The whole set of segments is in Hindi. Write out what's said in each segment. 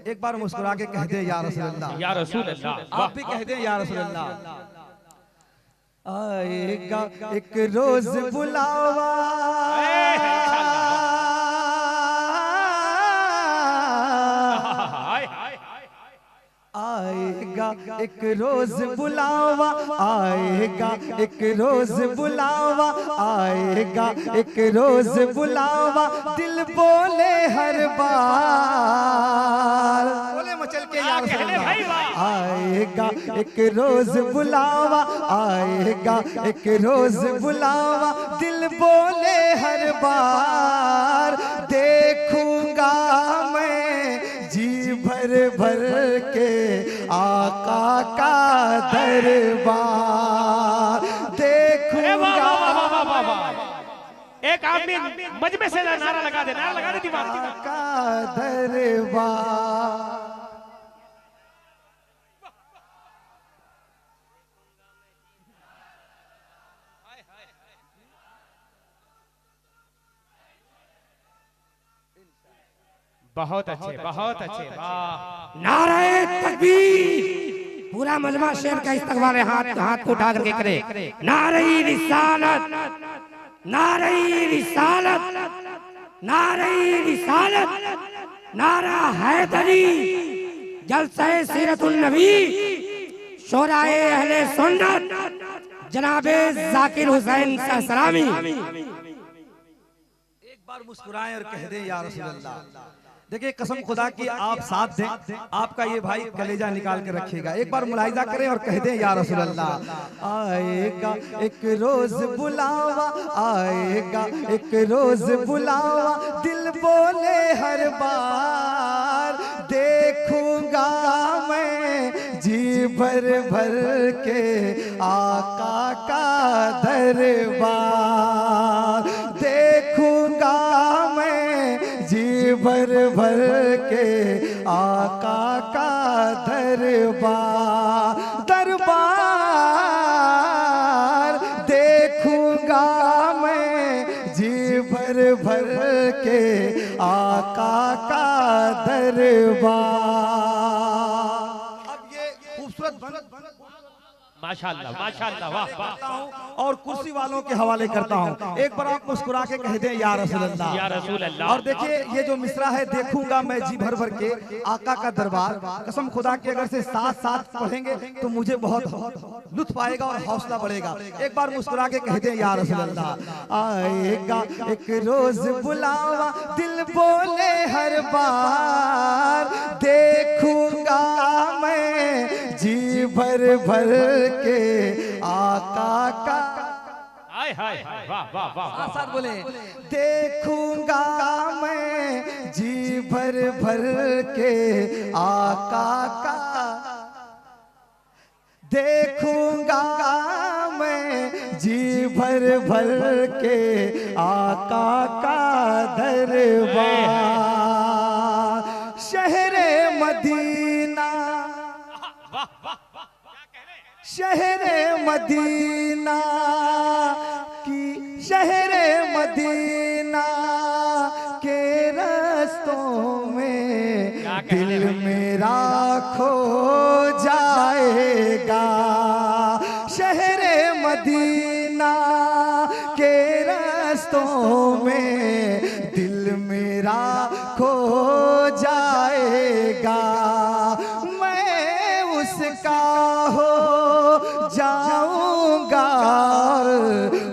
एक बार मुस्कुरा के कह दे या रसूल अल्लाह, या रसूल अल्लाह। आप भी कह दे या रसूल अल्लाह। आएगा एक रोज बुलावा, आएगा एक रोज बुलावा, आएगा एक रोज बुलावा, आएगा एक रोज बुलावा, दिल बोले हर बार, बोले मचल के या रसूल अल्लाह। आएगा एक रोज बुलावा, आएगा एक रोज बुलावा, दिल बोले हर बार, देखूंगा मैं जी भर भर के आका का दरबार, देखूंगा। एक आदमी मजमे से नारा लगा दे, नारा लगा दे दीवार का दरबार। बहुत अच्छे, बहुत अच्छे, वाह। नारे तकबीर। पूरा मजमा शेर का इस्तकबाल हाथ हाथ को उठा करके करे। नारे रिसालत, नारे रिसालत, नारे रिसालत, नारा हैदरी, जलसे सीरतुन नबी, शोराए अहले सुन्नत, जनाबे जाकिर हुसैन सलामी। एक बार मुस्कुराएं और कह दें या रसूल अल्लाह। देखिए कसम खुदा की आप साथ दें, आपका ये भाई कलेजा निकाल के रखिएगा। एक बार मुलाहिजा करें और कह दें या रसूल अल्लाह। आएगा एक रोज बुलावा, आएगा एक रोज बुलावा, दिल बोले हर बार, देखूंगा मैं जी भर भर के आका का दरबार, देखूंगा मैं जी भर भर के आका का दरबार, दरबार देखूंगा मैं जी भर भर के आका का दरबार। अब ये खूबसूरत माशाअल्लाह, माशाअल्लाह, वाह वाह। और कुर्सी वालों के हवाले करता हूँ। एक बार आप मुस्कुरा के कह दें या रसूल अल्लाह, या रसूल अल्लाह। और देखिए ये जो मिसरा है, देखूंगा मैं जी भर भर के आका का दरबार, कसम खुदा की अगर से साथ साथ पढ़ेंगे तो मुझे बहुत लुत्फ आएगा और हौसला बढ़ेगा। एक बार मुस्कुरा के कह दें या रसूल अल्लाह। आएगा एक रोज बुलावा, दिल बोले हर बार, देखूंगा मैं जी भर भर के आका का। हाय हाय, वाह वाह वाह। साथ बोले, देखूंगा मैं जी भर भर के आका का, देखूंगा मैं जी भर भर के आका का दरबार, शहरे मदीना, शहरे मदीना की, शहरे मदीना के रस्तों में दिल मेरा खो जाएगा, शहरे मदीना के रस्तों में दिल मेरा खो जाएगा, मैं उसका हो जाऊंगा,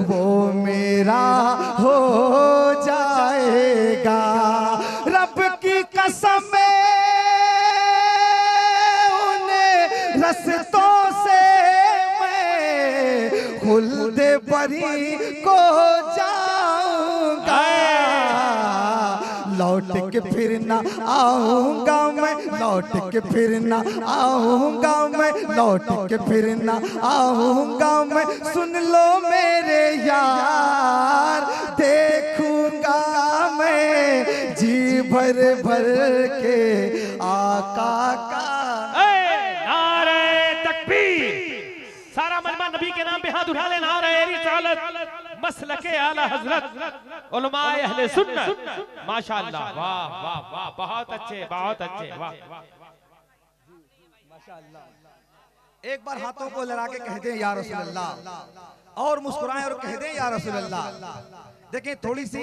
वो मेरा हो जाएगा, रब की कसम उन्हें रस्तों से मैं खुल्द बरी को जाऊंगा, लौट के फिर ना आऊंगा मैं, लौट के फिर ना आऊंगा मैं, लौट के फिर ना आऊंगा मैं, सुन लो मेरे यार, देखूंगा मैं जी भर भर के आका का। नारे तकबीर। सारा मजमा नबी के नाम पे हाथ उठा ले। नारे रिसालत, मसलके आला हजरत उलमाए अहले सुन्नत। माशाअल्लाह, वाह वाह वाह, बहुत अच्छे, बहुत अच्छे, वाह। एक बार हाथों को लड़ा के कह दें या रसूल अल्लाह, और मुस्कुराएं और कह दें या रसूल अल्लाह। देखें, थोड़ी सी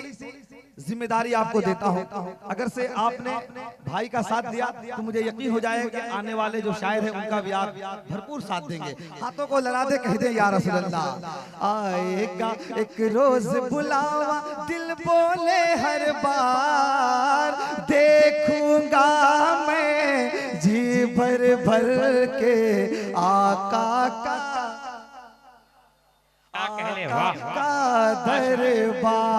जिम्मेदारी आपको देता हूं, अगर से आपने भाई का साथ दिया तो मुझे यकीन हो जाएगा कि आने वाले जो शायर हैं उनका भी आप भरपूर साथ देंगे। हाथों को लड़ा दे, कह दें या रसूल अल्लाह। आएगा एक रोज बुलावा, दिल बोले हर बार, देखूंगा मैं जी भर भर के आका का दरबार।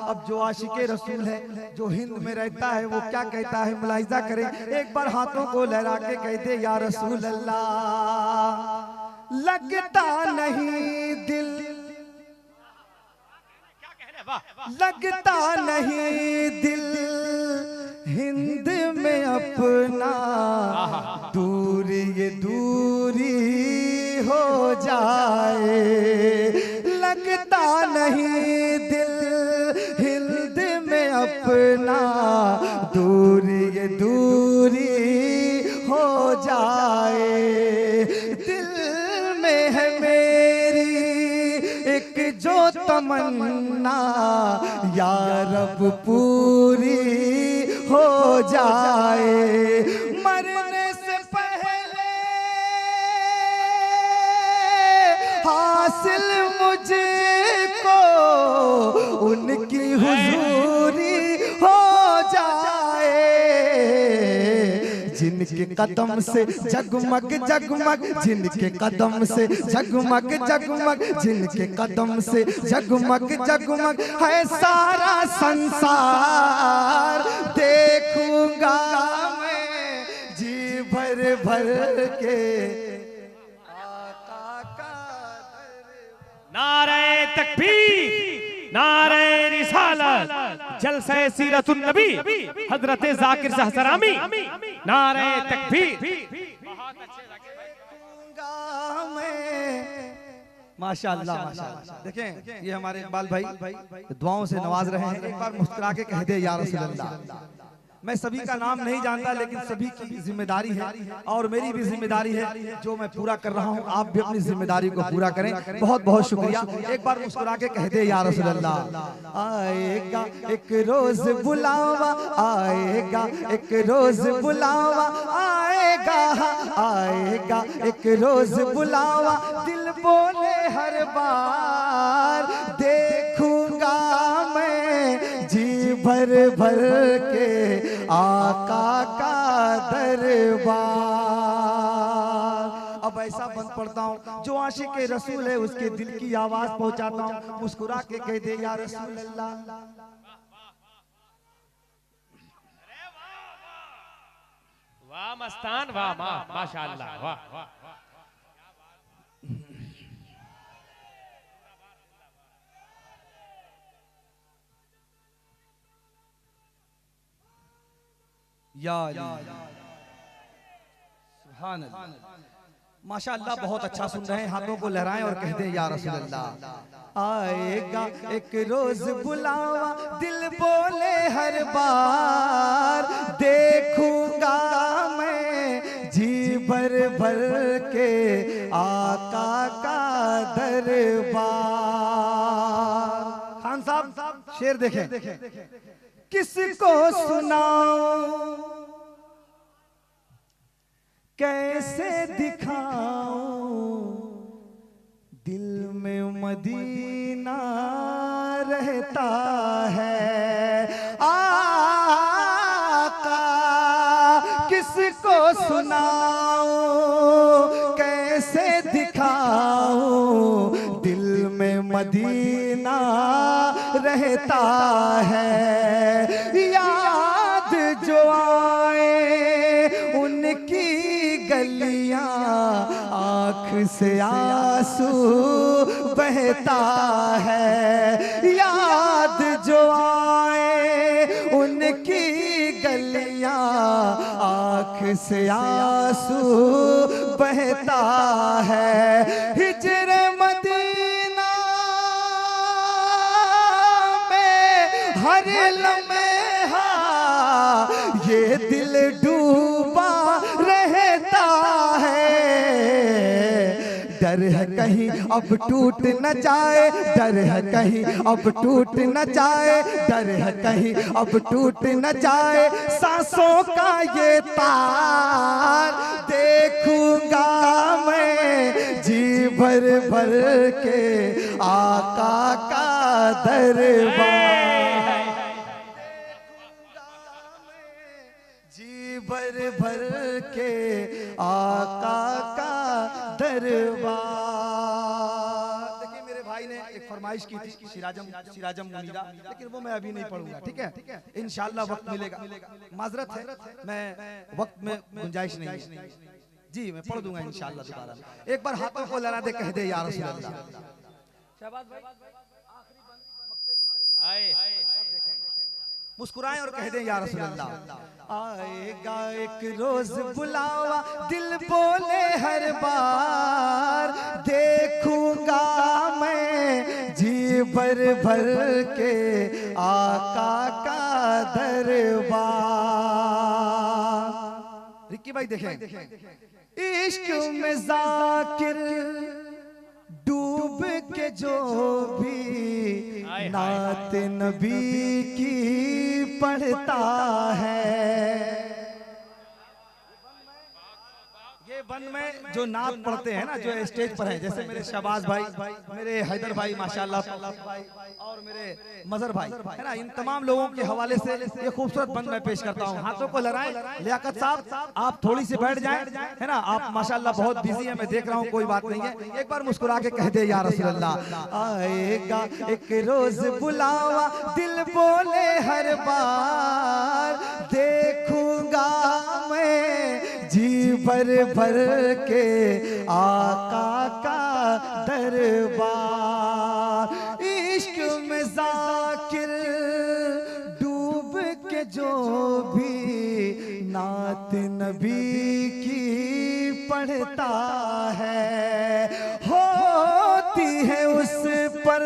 अब जो आशिके रसूल है, जो हिंद में रहता है, वो क्या कहता है मुलाहिजा करें। एक बार हाथों को लहरा के कहते या रसूल अल्लाह, लगता नहीं दिल, लगता नहीं दिल हिंद में अपना, दूरी ये दूरी हो जाए, लगता नहीं दिल हिंद में अपना, दूरी ये दूरी हो जाए। दिल में है मेरी एक जो तमन्ना, या रब पूरी हो जाए। मरने से पहले हासिल मुझको उनकी हुजूरी हो जाए, जिनके कदम से जगमग जगमग, जिनके कदम से जगमग जगमग, जिनके कदम से जगमग जगमग है सारा संसार, देखूंगा मैं जी भर भर के आका का दरबार। नारे तकबीर, नारे रिसालत, जलसे सीरतुन नबी हजरत जाकिर शाह सरामी। नारे तकबीर। माशाअल्लाह, माशाअल्लाह। देखें, ये हमारे इकबाल भाई दुआओं से नवाज रहे हैं। एक बार मुस्कुरा के कह दे या रसूल अल्लाह। मैं सभी का नाम नहीं जानता, लेकिन सभी की जिम्मेदारी है और मेरी भी जिम्मेदारी है जो मैं पूरा कर रहा हूं। आप भी अपनी जिम्मेदारी को पूरा करें। बहुत बहुत शुक्रिया। एक बार मुस्कुरा के कह दे या रसूल अल्लाह। आएगा एक रोज बुलावा, आएगा एक रोज बुलावा, आएगा आएगा एक रोज बुलावा, दिल बोले हर बार, देखूंगा मैं जी भर भर के आका का दरबार। अब ऐसा बंद पढ़ता हूँ जो आशिक रसूल है उसके दिल की आवाज पहुंचाता हूँ। मुस्कुरा के कह दे या रसूल अल्लाह। वाह मस्तान, वाह वाह, माशाअल्लाह, वाह वाह। या सुभान अल्लाह, माशाअल्लाह, बहुत अच्छा सुन रहे हैं। हाथों को लहराएं और कह दें या रसूल अल्लाह। आएगा एक रोज बुलावा, दिल बोले हर बार, देखूंगा मैं जी भर भर के आका का दरबार। खान साहब शेर देखें। किसको सुनाऊं, कैसे दिखाऊं, दिल में मदीना रहता है आका। किसको सुनाऊं, कैसे दिखाऊं, दिल में मदीना रहता है। याद जो आए उनकी गलियां, आँख से आंसू बहता है। याद जो आए उनकी गलियां, आँख से आंसू बहता है। हिजर मदीना हर लम्हा ये दिल डूबा रहता है। डर है कहीं अब टूट न जाए, डर है कहीं अब टूट न जाए, डर है कहीं अब टूट न जाए सांसों का ये तार। देखूंगा मैं जी भर भर के आका का दरबार, जी भर भर के आका का दरबार। देखिए मेरे भाई ने एक फरमाइश की थी सिराजम मुनीरा, लेकिन वो मैं अभी नहीं पढ़ूंगा, ठीक है, इंशाल्लाह वक्त मिलेगा। माजरत है, मैं वक्त में गुंजाइश नहीं है जी, मैं पढ़ दूंगा इंशाल्लाह दोबारा। एक बार हाथों को लड़ा दे, कह दे या रसूल अल्लाह। शहबाज भाई आए, मुस्कुराएं और कह दें या रसूल अल्लाह। आएगा एक रोज बुलावा, दिल बोले हर बार, देखूंगा मैं जी भर भर के आका का दरबार। रिक्की भाई देखें, इश्क में जाकिर डूब के जो भी नात नबी की पढ़ता है, ये बंद में जो नात पढ़ते हैं ना, जो स्टेज पर हैं, जैसे मेरे शहबाज भाई, मेरे हैदर भाई माशाल्लाह, और मेरे मजहर भाई है ना, इन तमाम लोगों के हवाले से ये खूबसूरत बंद मैं पेश करता हूँ। हाथों को लड़ाएं। लियाकत साहब आप थोड़ी सी बैठ जाएं, है ना, आप माशाल्लाह बहुत बिजी हैं, मैं देख रहा हूँ, कोई बात नहीं है। एक बार मुस्कुरा के कह दे या रसूल अल्लाह। आएगा एक रोज बुलावा, दिल बोले हर बार, देखूंगा मैं जी भर भर के आका का दरबार। इश्क में जाकिर डूब के जो भी नात नबी की पढ़ता है, होती है उस पर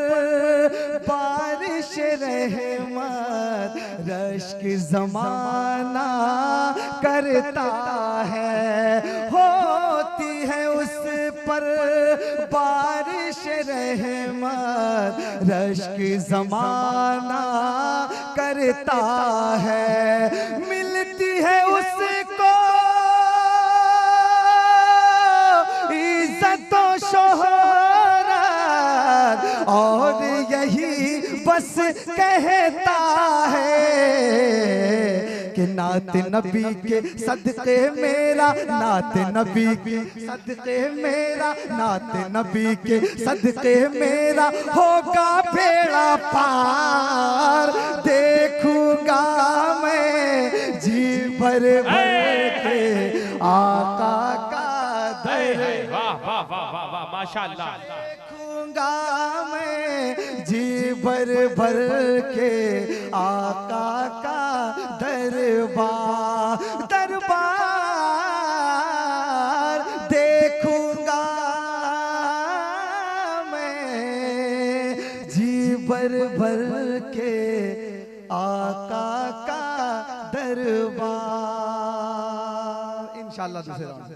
बारिश रहमत, रश्क ज़माना करता है, होती है उस पर बारिश रहमत, रश्क ज़माना करता है। मिलती है उसको इज्जत और शोहरत, और यही बस कहता है कि नात नबी के सदक़े मेरा, नात नबी के सदक़े मेरा, नात नबी के सदक़े मेरा होगा बेड़ा पार। देखूंगा मैं जी भर भर के आका का दरबार। वाह वाह वाह वाह वाह, माशाअल्लाह। देखूंगा मैं जी भर भर के आका का दरबार, दरबार देखूंगा मैं जी भर भर के आका का दरबार। इंशाअल्लाह दूसरे राउंड से